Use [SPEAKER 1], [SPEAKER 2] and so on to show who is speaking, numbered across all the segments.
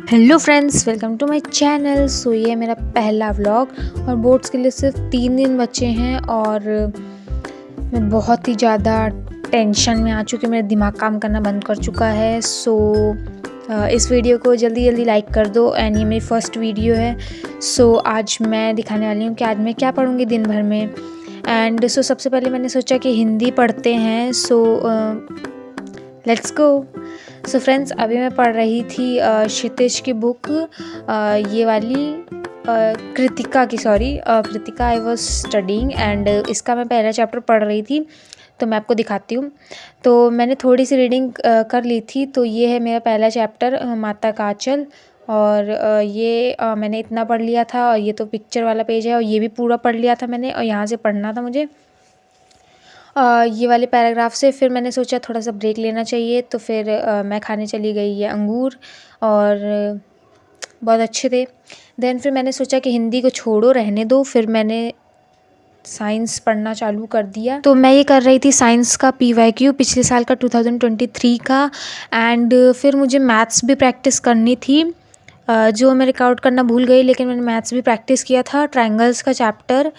[SPEAKER 1] Hello friends, welcome to my channel. So ये है मेरा पहला व्लॉग और बोर्ड्स के लिए सिर्फ 3 दिन बचे हैं और मैं बहुत ही ज़्यादा टेंशन में आ चुकी हूँ। मेरा दिमाग काम करना बंद कर चुका है। इस वीडियो को जल्दी जल्दी लाइक कर दो एंड ये मेरी फर्स्ट वीडियो है। आज मैं दिखाने वाली हूँ कि आज मैं क्या पढ़ूँगी दिन भर में। एंड सबसे पहले मैंने सोचा कि हिंदी पढ़ते हैं। Let's go. फ्रेंड्स, अभी मैं पढ़ रही थी क्षितिज की बुक, ये वाली Kritika I was studying and इसका मैं पहला चैप्टर पढ़ रही थी, तो मैं आपको दिखाती हूँ। तो मैंने थोड़ी सी रीडिंग कर ली थी। तो ये है मेरा पहला चैप्टर, माता का आंचल। और मैंने इतना पढ़ लिया था और ये तो पिक्चर वाला पेज है और ये भी पूरा पढ़ लिया था मैंने, और यहाँ से पढ़ना था मुझे ये वाले पैराग्राफ से। फिर मैंने सोचा थोड़ा सा ब्रेक लेना चाहिए, तो फिर मैं खाने चली गई ये अंगूर और बहुत अच्छे थे। देन फिर मैंने सोचा कि हिंदी को छोड़ो, रहने दो। फिर मैंने साइंस पढ़ना चालू कर दिया। तो मैं ये कर रही थी साइंस का PYQ पिछले साल का 2023 का। एंड फिर मुझे मैथ्स भी प्रैक्टिस करनी थी, जो मैं रिकॉर्ड करना भूल गई, लेकिन मैंने मैथ्स भी प्रैक्टिस किया था। ट्रायंगल्स का चैप्टर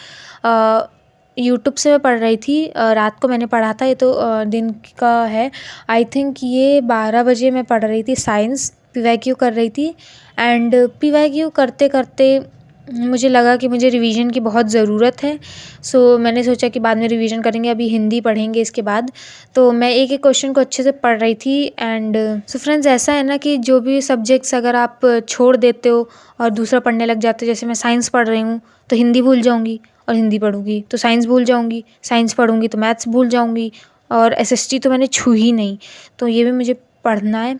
[SPEAKER 1] यूट्यूब से मैं पढ़ रही थी, रात को मैंने पढ़ा था। ये तो दिन का है। आई थिंक ये 12 बजे मैं पढ़ रही थी साइंस, PYQ कर रही थी। एंड PYQ करते करते मुझे लगा कि मुझे रिवीजन की बहुत ज़रूरत है। मैंने सोचा कि बाद में रिवीजन करेंगे, अभी हिंदी पढ़ेंगे इसके बाद। तो मैं एक एक क्वेश्चन को अच्छे से पढ़ रही थी। एंड फ्रेंड्स, ऐसा है ना कि जो भी सब्जेक्ट्स अगर आप छोड़ देते हो और दूसरा पढ़ने लग जाते हो, जैसे मैं साइंस पढ़ रही हूँ तो हिंदी भूल जाऊँगी, और हिंदी पढ़ूँगी तो साइंस भूल जाऊँगी, साइंस पढ़ूँगी तो मैथ्स भूल जाऊँगी, और SST तो मैंने छू ही नहीं। तो ये भी मुझे पढ़ना है।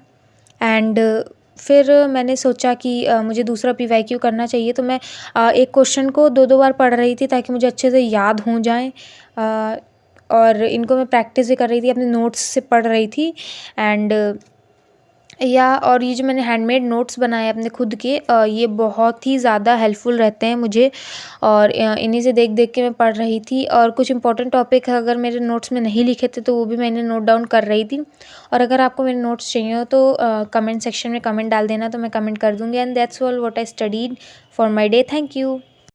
[SPEAKER 1] एंड फिर मैंने सोचा कि मुझे दूसरा PYQ करना चाहिए। तो मैं एक क्वेश्चन को 2-2 बार पढ़ रही थी ताकि मुझे अच्छे से याद हो जाए। और इनको मैं प्रैक्टिस भी कर रही थी, अपने नोट्स से पढ़ रही थी। एंड और ये जो मैंने हैंडमेड नोट्स बनाए अपने खुद के, ये बहुत ही ज़्यादा हेल्पफुल रहते हैं मुझे, और इन्हीं से देख देख के मैं पढ़ रही थी। और कुछ इंपॉर्टेंट टॉपिक अगर मेरे नोट्स में नहीं लिखे थे तो वो भी मैंने नोट डाउन कर रही थी। और अगर आपको मेरे नोट्स चाहिए हो तो कमेंट सेक्शन में कमेंट डाल देना, तो मैं कमेंट कर दूँगी। And that's all what I studied for my day. Thank you.